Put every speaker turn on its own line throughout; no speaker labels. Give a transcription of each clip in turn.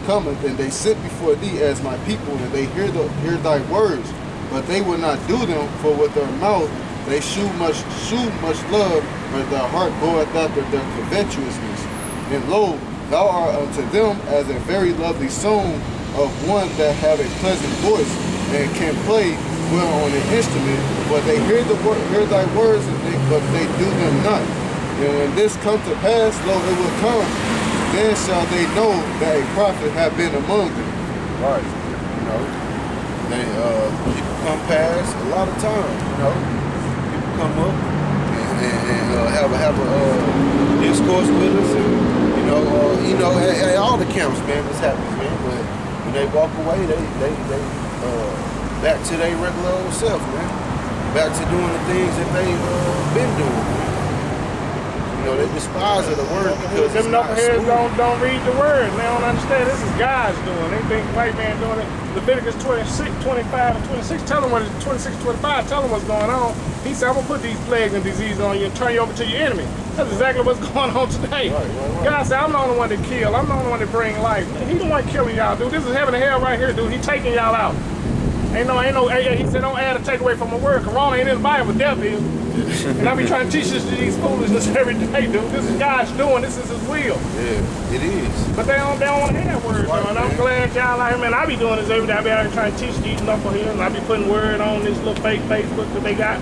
cometh, and they sit before thee as my people, and they hear thy words, but they will not do them, for with their mouth they shew much love, but their heart goeth after their covetousness. And lo, thou art unto them as a very lovely song of one that have a pleasant voice, and can play well on an instrument, but they hear thy words, but they do them not. And when this come to pass, lo, it will come, then shall they know that a prophet have been among them.
Right. You know, they people come past a lot of times. You know, people come up and have a discourse with us, and you know, at all the camps, man, this happens, man. But when they walk away, they back to their regular old self, man. Back to doing the things that they've been doing, man. You know, they despise of the word because
them knuckleheads don't read the word. They don't understand this is God's doing. They think white man doing it. Leviticus 26, 25, and 26. Tell them what it's 26, 25. Tell them what's going on. He said, I'm gonna put these plagues and diseases on you and turn you over to your enemy. That's exactly what's going on today. Right. God said, I'm the only one that kill. I'm the only one that bring life. He the one killing y'all, dude. This is heaven and hell right here, dude. He taking y'all out. Ain't no, he said, don't add or take away from my word. Corona ain't in the Bible, death is. And I be trying to teach this to these foolishness every day, dude. This is God's doing, this is his will.
Yeah, it is.
But they don't want to hear that word, right, and I'm glad y'all out here, man. I be doing this every day. I be out here trying to teach these knuckleheads, and I be putting word on this little fake Facebook that they got.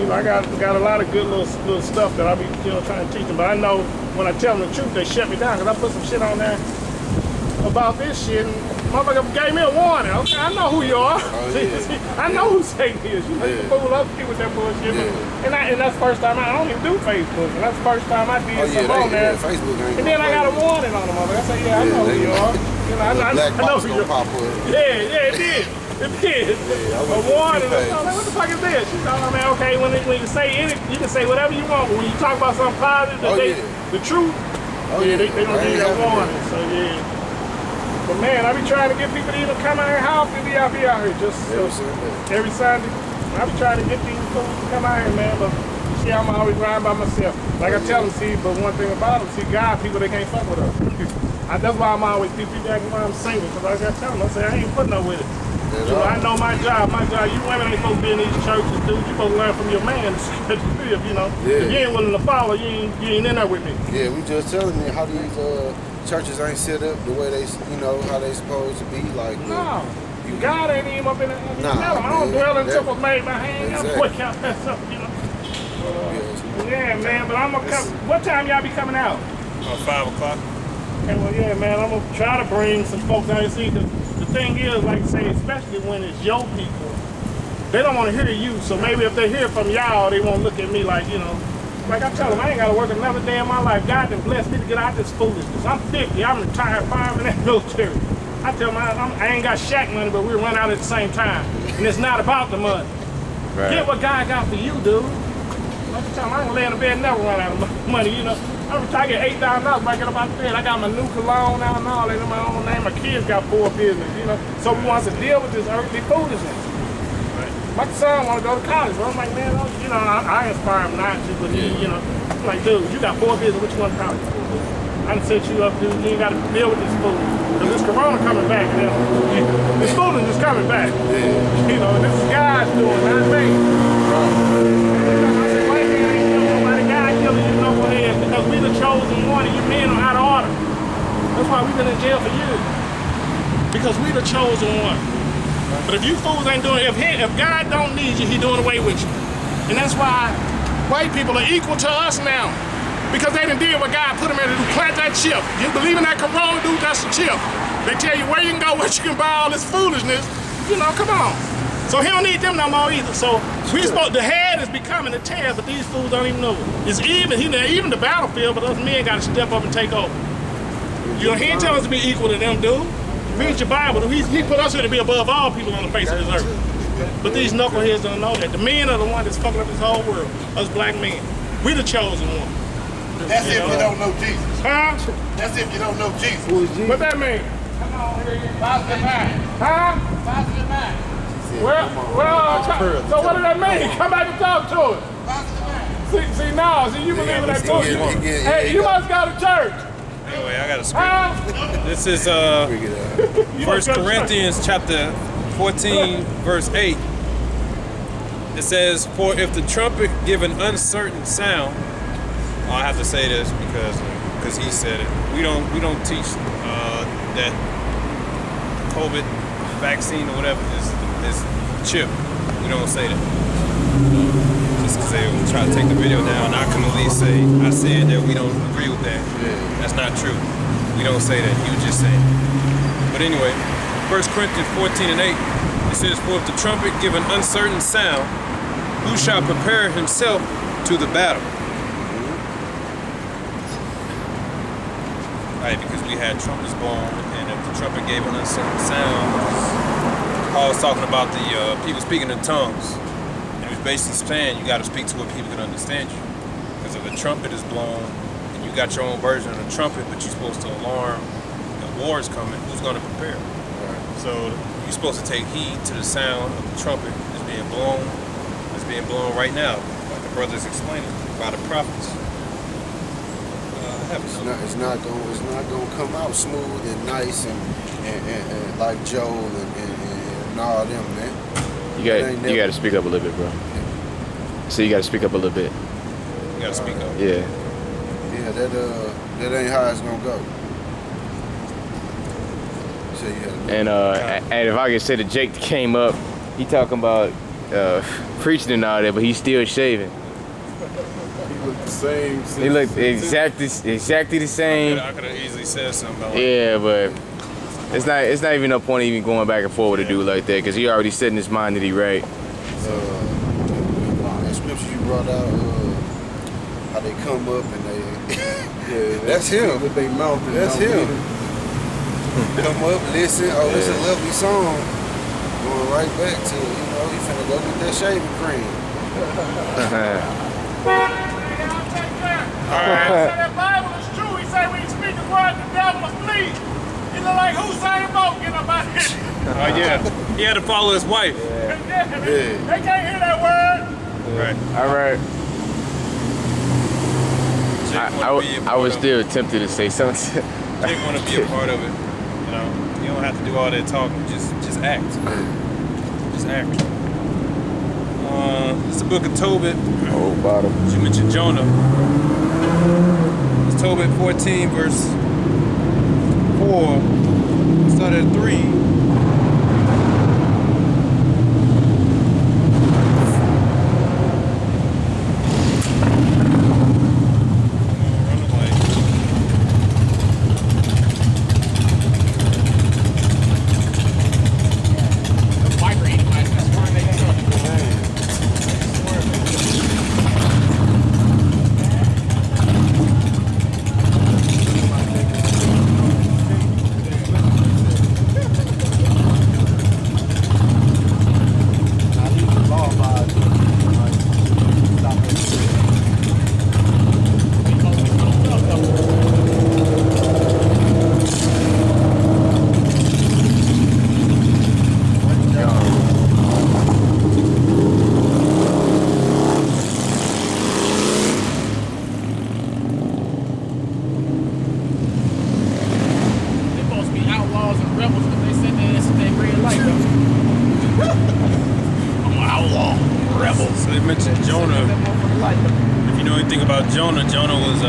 You know, I got a lot of good little stuff that I be, trying to teach them. But I know when I tell them the truth, they shut me down, because I put some shit on there about this shit, and motherfucker gave me a warning. Okay, I know who you are.
Oh, yeah.
I know who Satan is. You make the fool up with that bullshit.
Yeah.
And that's the first time I don't even do Facebook. And that's the first time I did something on there.
Facebook ain't
and then I got a warning on the motherfucker. I said, I know who you are. I know who you are. Yeah, it did. It did.
Yeah,
a warning. I was like, what the fuck is this? She thought, man, okay, when you say anything, you can say whatever you want, but when you talk about something positive, the truth, they don't give you a warning. So, yeah. But man, I be trying to get people to even come out here. How often we out here just every Sunday? I be trying to get these folks to come out here, man. But see, I'm always riding by myself. Like I tell them, see, but one thing about them, see, God people, they can't fuck with us. That's why I'm always people acting why I'm single, because I gotta tell them, I say, I ain't putting up with it. I know my job. You women ain't supposed to be in these churches, dude. You supposed to learn from your man, you know.
Yeah.
If you ain't willing to follow, you ain't in there with me.
Yeah, we just telling me how these churches ain't set up the way they, how they supposed to be. Like,
no, God ain't even up in there. I don't dwell in temples made by hand. I'm quick out that stuff, Yeah, man, but I'm gonna come. What time y'all be coming out?
5 o'clock.
Okay, well, yeah, man, I'm gonna try to bring some folks out here. See, the thing is, like I say, especially when it's your people, they don't want to hear you. So maybe if they hear from y'all, they won't look at me like, like I tell them, I ain't got to work another day in my life. God done blessed me to get out of this foolishness. I'm 50. I'm retired fireman in the military. I tell them I ain't got shack money, but we run out at the same time. And it's not about the money. Right. Get what God got for you, dude. Like I tell them, I ain't lay in the bed and never run out of money, I'm retired, I get $8,000 by get up out the bed. I got my new cologne out and all that in my own name. My kids got 4 business, So we want to deal with this earthly foolishness. My son want to go to college, bro. I'm like, man, I inspire him not to, but I'm like, dude, you got 4 business, which one college? I done set you up, dude. You ain't got to deal with this fool. Because this corona coming back, this fooling is coming back.
Yeah.
And this is God's doing, not me. I said, white man ain't killing nobody. God killing you knuckleheads because we the chosen one and you men are out of order. That's why we've been in jail for years. Because we the chosen one. But if you fools ain't doing it, if God don't need you, he doing away with you. And that's why white people are equal to us now. Because they done did what God put them in to do, plant that chip. You believe in that corona, dude, that's the chip. They tell you where you can go, where you can buy all this foolishness. Come on. So he don't need them no more either. So the head is becoming the tail, but these fools don't even know it. It's even the battlefield, but us men got to step up and take over. He ain't tell us to be equal to them, dude. Read your Bible. He put us here to be above all people on the face of this earth. But these knuckleheads don't know that. The men are the ones that's fucking up this whole world. Us black men. We the chosen one.
That's if you don't know Jesus.
Huh?
That's if you don't know Jesus.
What that mean?
Come on, positive mind.
Huh?
Positive mind.
So what does that mean? Come back and talk to it.
Positive mind.
See, you believe in that bullshit. Hey, you must go to church.
Anyway, I got a script. This is
Bring it out.
1 Corinthians chapter 14, verse 8. It says, "For if the trumpet give an uncertain sound," I have to say this because he said it. We don't teach that COVID vaccine or whatever is chip. We don't say that. Just because they try to take the video down, I can at least say I said that we don't agree with that.
Yeah.
That's not true. We don't say that. You just saying. But anyway, 1 Corinthians 14 and 8, it says, "For if the trumpet give an uncertain sound, who shall prepare himself to the battle?" Right, because we had trumpets blown, and if the trumpet gave an uncertain sound, Paul was talking about the people speaking in tongues. And he was basically saying you got to speak to where people can understand you. Because if the trumpet is blown, and you got your own version of the trumpet, but you're supposed to alarm that war is coming, who's going to prepare? So you're supposed to take heed to the sound of the trumpet that's being blown. It's being blown right now, like the brothers explaining by the prophets.
It's not gonna come out smooth and nice and like Joel and all them, man.
You got to speak up a little bit, bro. So you got to speak up a little bit.
You gotta speak up.
Yeah.
Yeah, that ain't how it's gonna go. So yeah.
And if I could say that Jake came up, he talking about preaching and all that, but he's still shaving.
He looked the same.
He looked exactly the same.
I could have easily said something about
Yeah, but it's not even no point even going back and forth with a dude like that, because he already set in his mind that he right.
That scripture you brought out, how they come up and they that's him.
With their mouth. And
That's him. Come up, listen. Oh, it's a lovely song. Going right back to, you finna go get that shaving cream.
That Bible is true. He said when you speak the word, the devil will flee. He look like Usain Bolt getting up out here.
Oh yeah, he had to follow his wife.
They can't hear that word.
Right.
All right. I was
still.
still tempted to say something.
Jake want to be a part of it. You don't have to do all that talking. Just act. Just act. It's the book of Tobit.
Oh, bottom.
You mentioned Jonah. It's Tobit 14, verse 4. Start at 3. Jonah was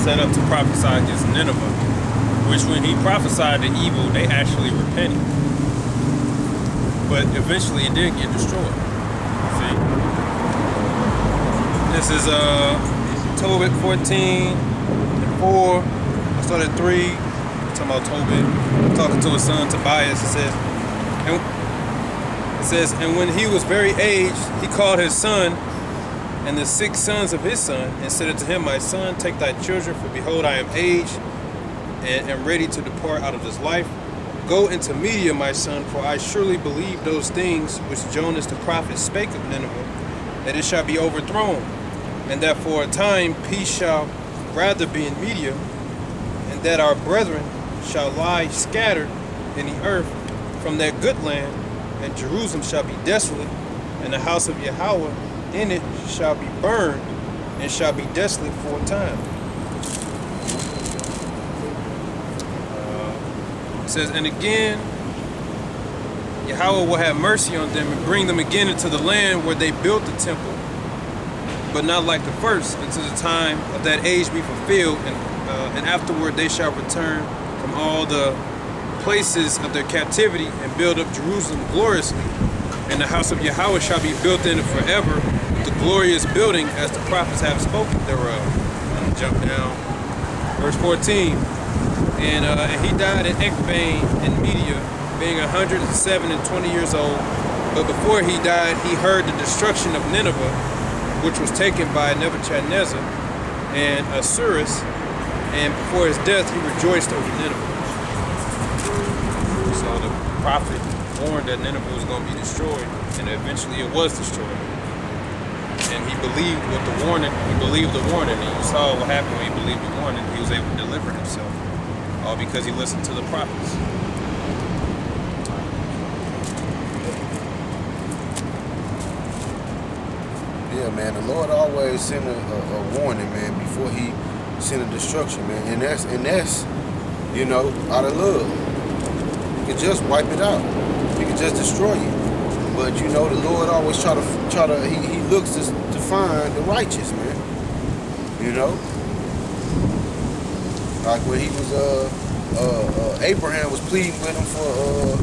set up to prophesy against Nineveh, which when he prophesied the evil, they actually repented. But eventually it did get destroyed. See? This is Tobit 14 and 4. I started at 3. I'm talking about Tobit. Talking to his son Tobias. It says, and when he was very aged, he called his son and the 6 sons of his son, and said unto him, my son, take thy children, for behold, I am aged, and am ready to depart out of this life. Go into Media, my son, for I surely believe those things which Jonas the prophet spake of Nineveh, that it shall be overthrown, and that for a time peace shall rather be in Media, and that our brethren shall lie scattered in the earth from their good land, and Jerusalem shall be desolate, and the house of Yahweh in it shall be burned, and shall be desolate for a time. says, and again, Yahweh will have mercy on them and bring them again into the land where they built the temple, but not like the first, until the time of that age be fulfilled, and afterward they shall return from all the places of their captivity and build up Jerusalem gloriously. And the house of Yahweh shall be built in it forever, with the glorious building as the prophets have spoken thereof. I'm gonna jump down. Verse 14. And he died at Ecbane in Media, being 107 and 20 years old. But before he died, he heard the destruction of Nineveh, which was taken by Nebuchadnezzar and Assuerus, and before his death he rejoiced over Nineveh. So the prophet warned that Nineveh was going to be destroyed, and eventually it was destroyed. And he believed what the warning, he believed the warning, and you saw what happened when he believed the warning. He was able to deliver himself, all because he listened to the prophets.
Yeah, man, the Lord always send a warning, man, before he send a destruction, man. And that's, you know, out of love. He could just wipe it out. He could just destroy you. But you know, the Lord always he looks to find the righteous, man. You know? Like when he was Abraham was pleading with him for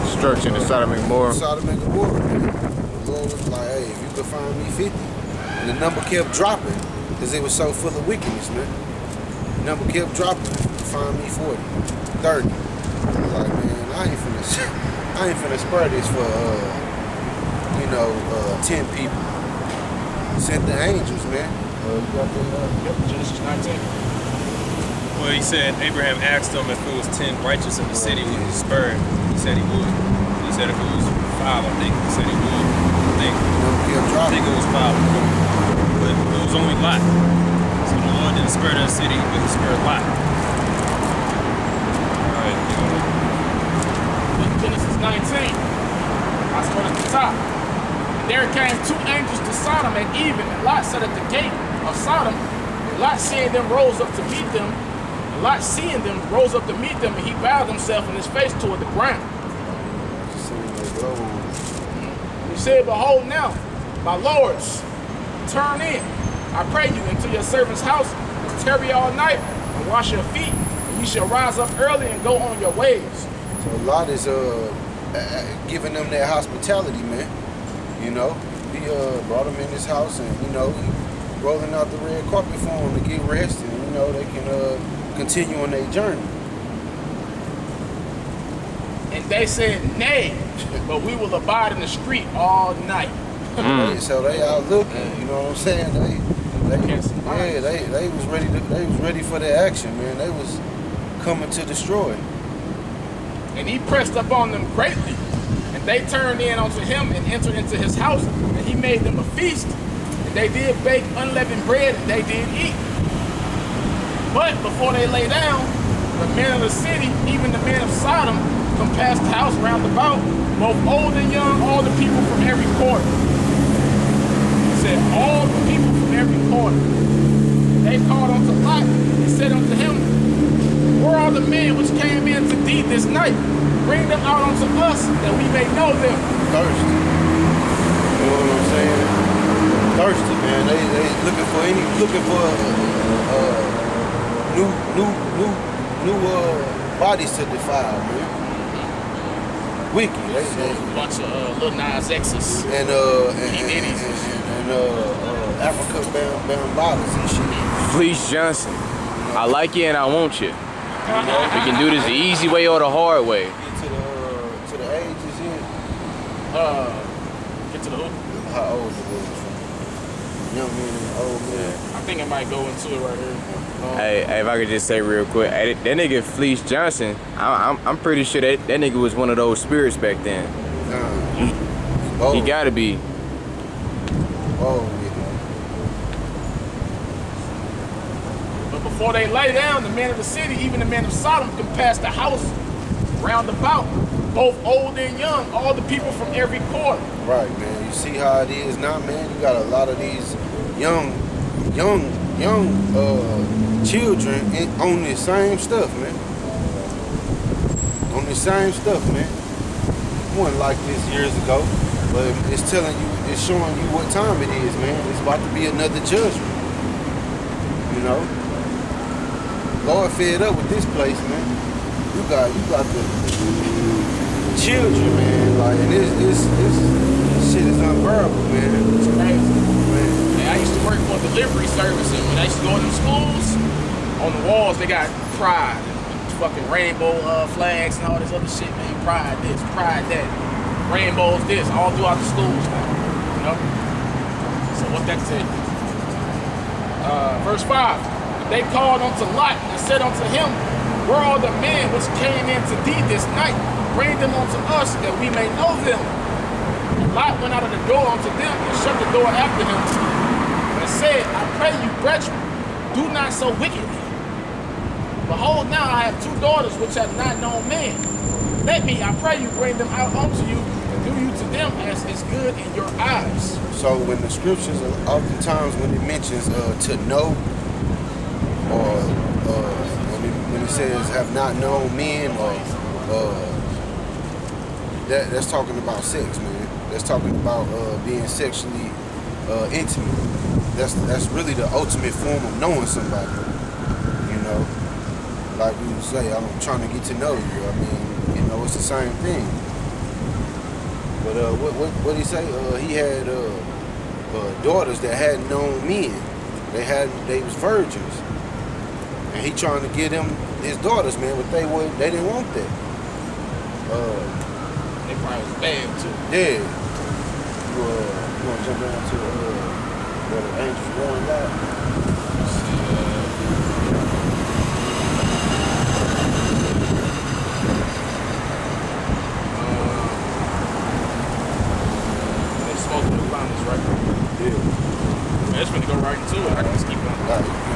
Destruction of Sodom and Gomorrah.
Sodom and Gomorrah, man. The Lord was like, hey, if you could find me 50. And the number kept dropping because it was so full of wickedness, man. The number kept dropping. Find me 40, 30. Like, man, I ain't finna spur this for, 10 people. Sent the angels, man.
Genesis 19.
Well, he said, Abraham asked him if it was 10 righteous in the city, would he spare him? He said he would. He said if it was 5, I think. He said he would. I think it was 5. But it was only Lot. So the Lord didn't spare that city, but he spared Lot. Alright,
Genesis 19. I start at the top. And there came 2 angels to Sodom at even, and Lot sat at the gate of Sodom. And Lot seeing them rose up to meet them. And Lot seeing them rose up to meet them, and he bowed himself and his face toward the ground. And he said, behold now, my lords, turn in, I pray you, into your servant's house, and tarry all night, and wash your feet, and ye shall rise up early and go on your ways.
So Lot is giving them that hospitality, man. You know, he brought them in his house, and he rolling out the red carpet for them to get rest, and they can continue on their journey.
And they said, nay, but we will abide in the street all night.
So they out looking, you know what I'm saying? They was ready they was ready for their action, man. They was coming to destroy.
And he pressed upon them greatly. And they turned in unto him and entered into his house. And he made them a feast. And they did bake unleavened bread, and they did eat. But before they lay down, the men of the city, even the men of Sodom, compassed the house round about, both old and young, all the people from every quarter. He said, all the people from every quarter. They called unto Lot and said unto him, where are the men which came in to thee this night? Bring them out unto us, that we may know them.
Thirsty. You know what I'm saying? Thirsty, man. They looking for new bodies to defile, man. Wicked.
A bunch of Lil Nas X's.
And Africa bound bodies and shit.
Fleece Johnson. I like you and I want you. We can do this the easy way or the hard way.
Get to the ages in.
Get to the hook.
How old it was? Young men and old men.
I think I might go into it right here.
Hey, if I could just say real quick, hey, that nigga Fleece Johnson, I'm pretty sure that nigga was one of those spirits back then. He gotta be.
But before they lay down, the men of the city, even the men of Sodom, compassed the house round about, both old and young, all the people from every quarter.
Right, man. You see how it is now, man. You got a lot of these young children on this same stuff, man. On this same stuff, man. It wasn't like this years ago, but it's telling you, it's showing you what time it is, man. It's about to be another judgment. You know? Lord fed up with this place, man. You got the children, man. Like, and this shit is unbearable, man.
It's crazy.
Man.
And I used to work for a delivery service, and when I used to go to the schools, on the walls they got pride, fucking rainbow flags and all this other shit, man. Pride this, pride that, rainbows this, all throughout the schools, man. You know. So what that tell you? Verse 5. They called unto Lot and said unto him, where are the men which came in to thee this night? Bring them unto us that we may know them. And Lot went out of the door unto them and shut the door after him and said, I pray you, brethren, do not so wickedly. Behold, now I have 2 daughters which have not known men. Let me, I pray you, bring them out unto you and do you to them as is good in your eyes.
So when the scriptures, oftentimes when it mentions to know, or when it says have not known men, or that's talking about sex, man. That's talking about being sexually intimate. That's really the ultimate form of knowing somebody. You know, like we would say, I'm trying to get to know you. I mean, you know, it's the same thing. But what he say? He had daughters that hadn't known men. They was virgins. And he trying to get them his daughters, man, but they didn't want that.
They probably was bad too.
Yeah. You wanna jump down to where the angels going live?
They smoking the llamas, right?
Yeah.
Man, it's gonna go right into it. I can just keep on.
Right.